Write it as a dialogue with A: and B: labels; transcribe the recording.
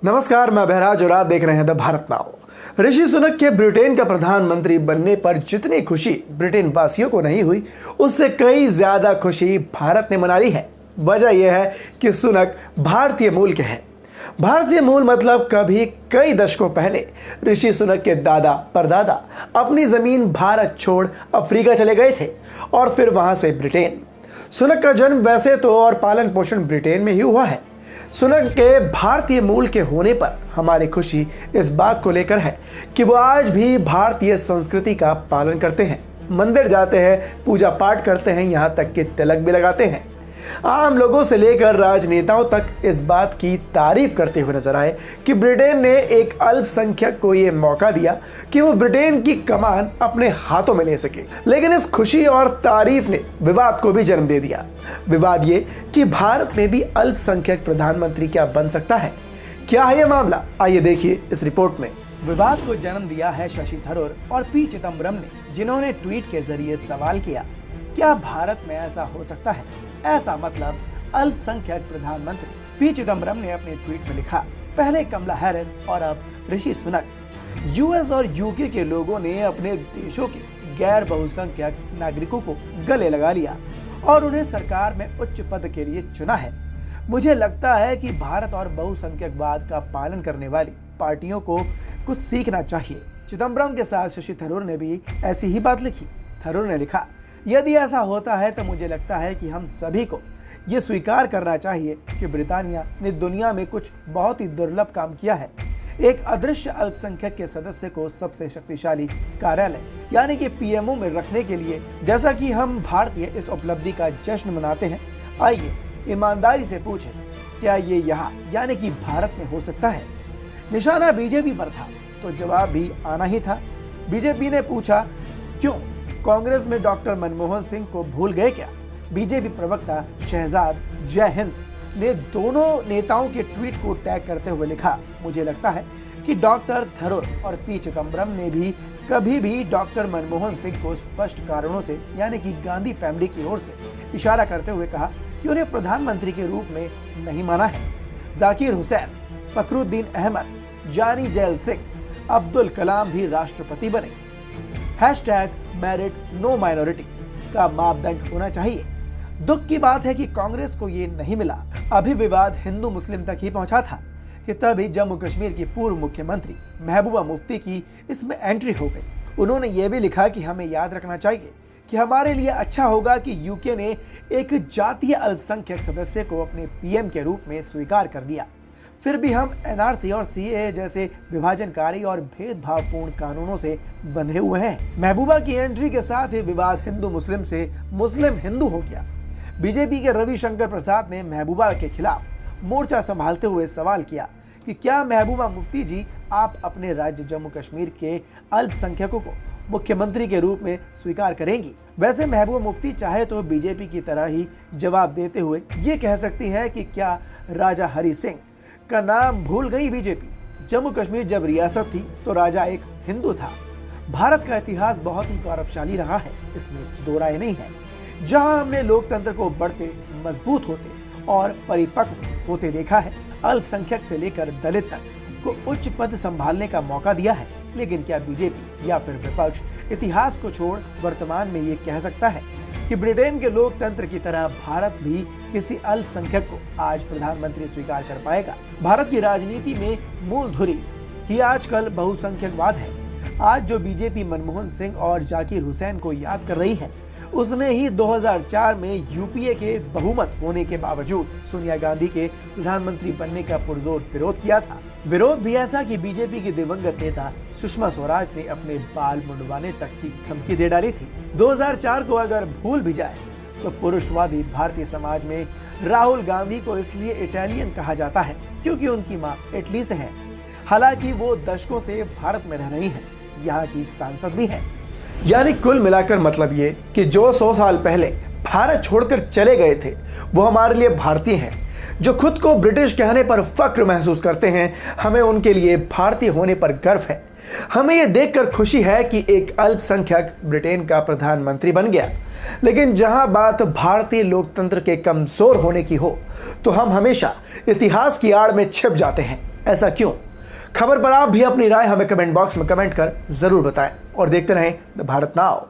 A: नमस्कार, मैं बहराज और आप देख रहे हैं द भारत नाउ। ऋषि सुनक के ब्रिटेन का प्रधानमंत्री बनने पर जितनी खुशी ब्रिटेन वासियों को नहीं हुई, उससे कई ज्यादा खुशी भारत ने मना ली है। वजह यह है कि सुनक भारतीय मूल के हैं। भारतीय मूल मतलब कभी कई दशकों पहले ऋषि सुनक के दादा परदादा अपनी जमीन भारत छोड़ अफ्रीका चले गए थे और फिर वहां से ब्रिटेन। सुनक का जन्म वैसे तो और पालन पोषण ब्रिटेन में ही हुआ है। सुनक के भारतीय मूल के होने पर हमारी खुशी इस बात को लेकर है कि वो आज भी भारतीय संस्कृति का पालन करते हैं, मंदिर जाते हैं, पूजा पाठ करते हैं, यहाँ तक कि तिलक भी लगाते हैं। आम लोगों से लेकर राजनेताओं तक इस बात की तारीफ करते हुए नजर आए कि ब्रिटेन ने एक अल्पसंख्यक को यह मौका दिया कि वो ब्रिटेन की कमान अपने हाथों में ले सके। लेकिन इस खुशी और तारीफ ने विवाद को भी जन्म दे दिया। विवाद ये कि भारत में भी अल्पसंख्यक प्रधानमंत्री क्या बन सकता है। क्या है यह मामला, आइए देखिए इस रिपोर्ट में। विवाद को जन्म दिया है शशि थरूर और पी चिदम्बरम ने, जिन्होंने ट्वीट के जरिए सवाल किया, क्या भारत में ऐसा हो सकता है? ऐसा मतलब अल्पसंख्यक प्रधानमंत्री। पी चिदम्बरम ने अपने ट्वीट में लिखा, पहले कमला हैरिस और अब ऋषि सुनक। यूएस और यूके के लोगों ने अपने देशों के गैर बहुसंख्यक नागरिकों को गले लगा लिया और उन्हें सरकार में उच्च पद के लिए चुना है। मुझे लगता है कि भारत और बहुसंख्यकवाद का पालन करने वाली पार्टियों को कुछ सीखना चाहिए। चिदम्बरम के साथ शशि थरूर ने भी ऐसी ही बात लिखी। थरूर ने लिखा, यदि ऐसा होता है तो मुझे लगता है कि हम सभी को ये स्वीकार करना चाहिए कि ब्रिटानिया ने दुनिया में कुछ बहुत ही दुर्लभ काम किया है। एक अदृश्य अल्पसंख्यक के सदस्य को सबसे शक्तिशाली कार्यालय यानी कि पीएमओ में रखने के लिए, जैसा कि हम भारतीय इस उपलब्धि का जश्न मनाते हैं, आइए ईमानदारी से पूछें, क्या ये यहाँ यानी कि भारत में हो सकता है? निशाना बीजेपी पर था तो जवाब भी आना ही था। बीजेपी ने पूछा, क्यों कांग्रेस में डॉक्टर मनमोहन सिंह को भूल गए क्या? बीजेपी प्रवक्ता शहजाद जय हिंद ने दोनों नेताओं के ट्वीट को टैग करते हुए लिखा, मुझे लगता है कि डॉक्टर थरूर और पी चिदम्बरम ने भी कभी भी डॉक्टर मनमोहन सिंह को स्पष्ट कारणों से यानी कि गांधी फैमिली की ओर से इशारा करते हुए कहा कि उन्हें प्रधानमंत्री के रूप में नहीं माना है। जाकिर हुसैन, फखरुद्दीन अहमद, जानी जैल सिंह, अब्दुल कलाम भी राष्ट्रपति बने। #मेरिट नो माइनॉरिटी का मापदंड होना चाहिए। दुख की बात है कि कांग्रेस को ये नहीं मिला। अभी विवाद हिंदू मुस्लिम तक ही पहुंचा था कि तभी जम्मू कश्मीर की पूर्व मुख्यमंत्री महबूबा मुफ्ती की इसमें एंट्री हो गई। उन्होंने ये भी लिखा कि हमें याद रखना चाहिए कि हमारे लिए अच्छा होगा कि यूके ने एक जातीय अल्पसंख्यक सदस्य को अपने पीएम के रूप में स्वीकार कर लिया। फिर भी हम एनआरसी और सीएए जैसे विभाजनकारी और भेदभावपूर्ण कानूनों से बंधे हुए हैं। महबूबा की एंट्री के साथ ही विवाद हिंदू मुस्लिम से मुस्लिम हिंदू हो गया। बीजेपी के रविशंकर प्रसाद ने महबूबा के खिलाफ मोर्चा संभालते हुए सवाल किया कि क्या महबूबा मुफ्ती जी आप अपने राज्य जम्मू कश्मीर के अल्पसंख्यकों को मुख्यमंत्री के रूप में स्वीकार करेंगी? वैसे महबूबा मुफ्ती चाहे तो बीजेपी की तरह ही जवाब देते हुए ये कह सकती है कि क्या राजा हरि सिंह का नाम भूल गई बीजेपी? जम्मू कश्मीर जब रियासत थी तो राजा एक हिंदू था। भारत का इतिहास बहुत ही गौरवशाली रहा है, इसमें दो राय नहीं है। जहां हमने लोकतंत्र को बढ़ते, मजबूत होते और परिपक्व होते देखा है, अल्पसंख्यक से लेकर दलित तक को उच्च पद संभालने का मौका दिया है। लेकिन क्या बीजेपी या फिर विपक्ष इतिहास को छोड़ वर्तमान में ये कह सकता है कि ब्रिटेन के लोकतंत्र की तरह भारत भी किसी अल्पसंख्यक को आज प्रधानमंत्री स्वीकार कर पाएगा? भारत की राजनीति में मूल धुरी ही आजकल बहुसंख्यकवाद है। आज जो बीजेपी मनमोहन सिंह और जाकिर हुसैन को याद कर रही है, उसने ही 2004 में यूपीए के बहुमत होने के बावजूद सोनिया गांधी के प्रधानमंत्री बनने का पुरजोर विरोध किया था। विरोध भी ऐसा कि बीजेपी की दिवंगत नेता सुषमा स्वराज ने अपने बाल मुंडवाने तक की धमकी दे डाली थी। 2004 को अगर भूल भी जाए तो पुरुषवादी भारतीय समाज में राहुल गांधी को इसलिए इटालियन कहा जाता है क्योंकि उनकी मां इटली से है। हालांकि वो दशकों से भारत में रह रही हैं, यहाँ की सांसद भी है। यानी कुल मिलाकर मतलब ये कि जो 100 साल पहले भारत छोड़कर चले गए थे वो हमारे लिए भारतीय हैं। जो खुद को ब्रिटिश कहने पर फक्र महसूस करते हैं, हमें उनके लिए भारतीय होने पर गर्व है। हमें यह देखकर खुशी है कि एक अल्पसंख्यक ब्रिटेन का प्रधानमंत्री बन गया। लेकिन जहां बात भारतीय लोकतंत्र के कमजोर होने की हो तो हम हमेशा इतिहास की आड़ में छिप जाते हैं। ऐसा क्यों? खबर पर आप भी अपनी राय हमें कमेंट बॉक्स में कमेंट कर जरूर बताएं और देखते रहें द भारत नाउ।